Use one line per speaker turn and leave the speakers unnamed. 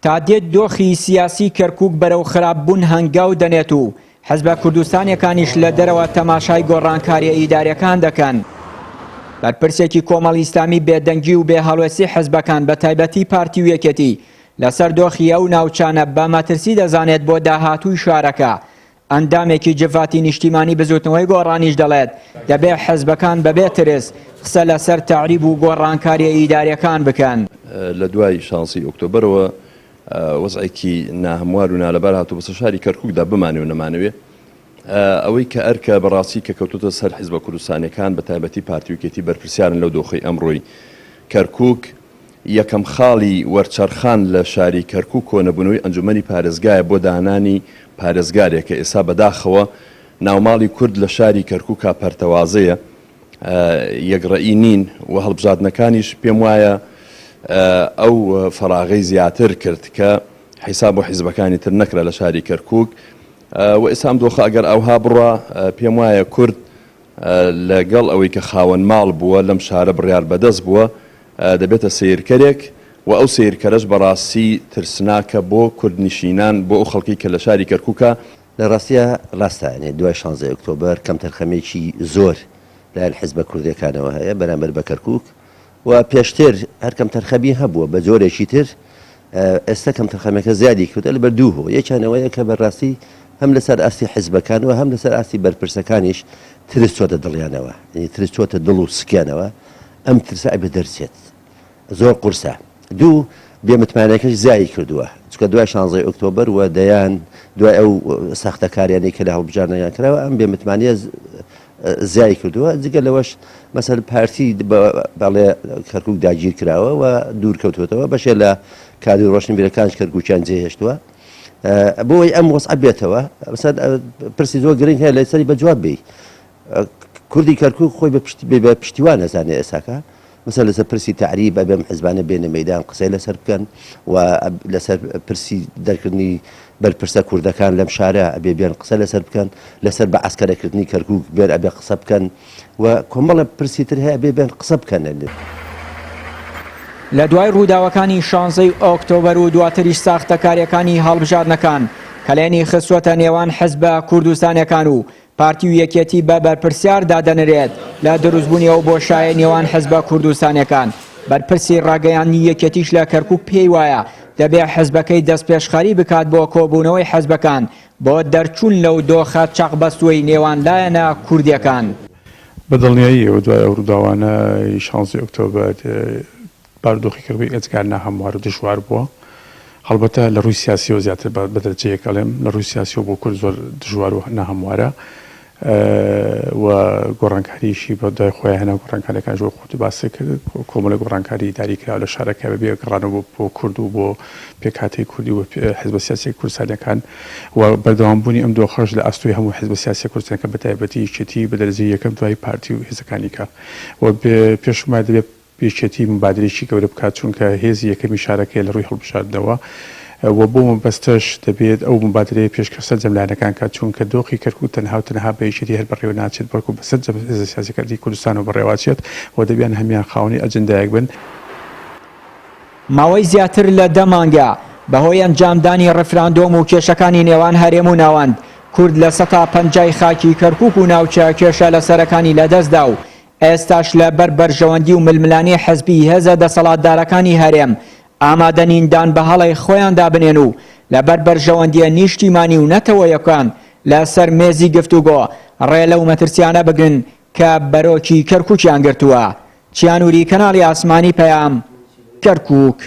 تا دێت دۆخی سیاسی کەرکووک بەرەو خراپبوون هەنگاو دەنێت و حەزبە کوردستانیەکانیش لە دەرەوە تەماشای گۆڕانکاریە ئیداریەکان دەکەن. بەرپرسێکی کۆمەڵی ئیسلامی بێدەنگی و بێهەڵوێسی حەزبەکان بە تایبەتی پارتی و یەکێتی لەسەر دۆخی ئەو ناوچانە بە مەترسی دەزانێت بۆ داهاتووی شارەکە. ئەندامێکی جڤاتی نیشتیمانی بزوتنەوەی گۆڕانیش دەڵێت دەبێت حەزبەکان بەبێ ترس قسە لەسەر تەعریب و گۆڕانکاریە ئیداریەکان بکەن.
لە دوای 16 ئۆکتۆبرەوە وەزعێکی ناهەموار و نالەبار هاتوو بەسەر شاری کەرکووکدا بمانێ و نەمانەوێ ئەوەی کە ئەرکە بەڕاستی کە کەوتوتە سەر حیزبە کوردستانیەکان بە تایبەتی پارتی و یەکێتی بەرپرسیارن لەو دۆخەی ئەمڕۆی کەرکووک یەکەم خاڵی وەرچەرخان لە شاری کەرکووک کۆنەبوونەوەی ئەنجومەنی پارێزگایە بۆ داهێنانی پارێزگارێک کە ئێستا بەداخەوە ناوماڵی کورد لە شاری کەرکووکا پەرتەوازەیە یەکڕەئی نین و هەڵبژاردنەکانیش پێم وایە ئەو فەراغەی زیاتر کرد کە حیساب و حیزبەکانی تر نەکرا لە شاری کەرکووک و ئێستا دۆخە ئەگەر ئەوها بڕە پێم وایە کورد لەگەڵ ئەوەی کە خاوەن ماڵ بووە لەم شارە بڕیار بەدەست بووە دەبێتە سیرکەرێک و ئەو سیرکەرەش بەڕاستی ترسناکە بۆ کوردنشینان بۆ ئەو خەڵکی کە لە شاری کەرکووکە.
لە ڕاستیە ڕاستانێ دوای 16 ئۆکتۆبەر کەم تەرخەمێکی زۆر لە حیزبە کوردەکانەوە هەیە بەرامبەر بە کەرکووک و پێشتر هەر کەم تەرخەبی هەبووە بە جۆرێکی تر ئێستا کەم تەرخەمەکە زیادی کردە لەبەر دوو یەکیانەوەیە کە بەڕاستی هەم لەسەر ئاستی حیزبەکان و هەم لەسەر ئاستی بەرپرسەکانیش ترس چۆتە دڵیانەوە ترس چۆتە دڵ و سکیانەوە ئەم ترسە ئەبێ دەرچێت زۆر قورسە. دوو بێمتمانەکەش زیایی کردووە چکە دوای 16 ئۆکتۆبەر و دەیان دوای ئەو ساختەکاریانەی کە لە هەڵبژاردنیان کراوە ئەم بێمتمانیە زیایی کردووە جگە لەوەش مەسەل پارتی باڵێ کەرکووک داگیر کراوە و دوورکەوتوێتەوە بەشێ لە کادر ڕۆشنبیرەکانش کەرکووکیان جێهێشتووە بۆی ئەم وەسعە بێتەوە پرسی زۆر گرنگ هەیە لە سەری بەجواب بێ کوردی کەرکووک خۆی بە پشتیوان نەزانێ ئێساکە مثل لەسەر پرسی تعریب ئەبێم حیزبانە بێنە مەیدان قسەی لەسەر بکەن و لەسەر پرسی دەرکردنی بەرپرسە کوردەکان لەم شارە ئەبێ بێن قسە لەسەر بکەن لەسەر بە عسکەرەکردنی کەرکووک بێن ئەبێ قسە بکەن و کۆمەڵە پرسی تر هەیە ئەبێ بێن قسە بکەن.
لە دوای ڕووداوەکانی 16 ئۆکتۆبەر و دواتریش ساختەکاریەکانی هەڵبژاردنەکان کە لێنی خستووەتە نێوان حیزبە کوردستانیەکان و پارتی و یەکێتی بە بەرپرسیار دادەنرێت لە دروستبوونیەوە بۆ شایە نێوان حیزبە کوردستانیەکان بەرپرسی ڕاگەیاندنی یەکێتیش لە کەرکووک پێی وایە دەبێت حیزبەکەی دەستپێشخەری بکات بۆ کۆبوونەوەی حیزبەکان بۆ دەرچوون لەو دۆخە چاقبەستووی نێوان لایەنە کوردیەکان.
بەدڵنیاییەوە دوای ئەو ڕووداوانە 16 ئۆکتۆبەر بارودۆخی کەرکووک ئەجگار ناهەموار و دژوار بووە. هەڵبەتە لە ڕووی سیاسیەوە زیاتر بەدرجەیەکەڵێم لە ڕووی سیاسیەوە بۆ کورد زۆر دژوار و ناهەموارە و گۆڕانکاریشی بە دوای خۆیان هەنا گۆڕانکاریەکان ژۆ خۆتی باسی کرد کۆمەڵە گۆڕانکاری داریکرا لە شارەکە بەبێ گەڕانەوە بۆ کورد و بۆ پێکهاتەی کوردی و حیزبە سیاسی کوردستانیەکان و بەردەوامبوونی ئەم دۆخەش لە ئەستۆی هەموو حیزبە سیاسی کوردستانەکە بە تایبەتی یەکێتی بە دەرەجەی یەکەم دوای پارتی و هێزەکانی کە و پێشمای دەبێت پێشێتی مبادرێکی گەورە بکات چونکە هێزی یەکەمی شارەکەی لە ڕووی هەڵبژاردنەوە و بۆ مەبەستەش دەبێت ئەو مبادرەیە پێشکەسە جەملانەکان کات چونکە دۆخی کەرکووک تەنها و تەنها بە یەکێتی هەر بەڕێوە ناچێت بەڵکو بەسەر هێزە سیاسیەکانی کوردستان و بەڕێواچێت و دەبیان هەمیان خاوەنی ئەجەندایەک بن.
ماوەی زیاتر لە 10 مانگە بەهۆی ئەنجامدانی ڕفراندۆم و کێشەکانی نێوان هەرێم و ناوەند کورد لە 150 خاکی کەرکووک و ناوچە کێشە لە سەرەکانی لەدەستدا و ئێستاش لە بەر بەرژەوەندی و ململانی حەزبی هێزە دەسەڵاتدارەکانی هەرێم ئامادەنیندان بە هەڵی خۆیان دابنێن و لە بەر بەرژەوەندیە نیشتیمانی و نەتەوەیەکان لەسەر مێزی گفتوگۆ ڕێ لەو مەترسیانە بگرن کە بەرۆکی کەرکووکیان گرتووە. چیانووری کەناڵی ئاسمانی پەیام کەرکووک.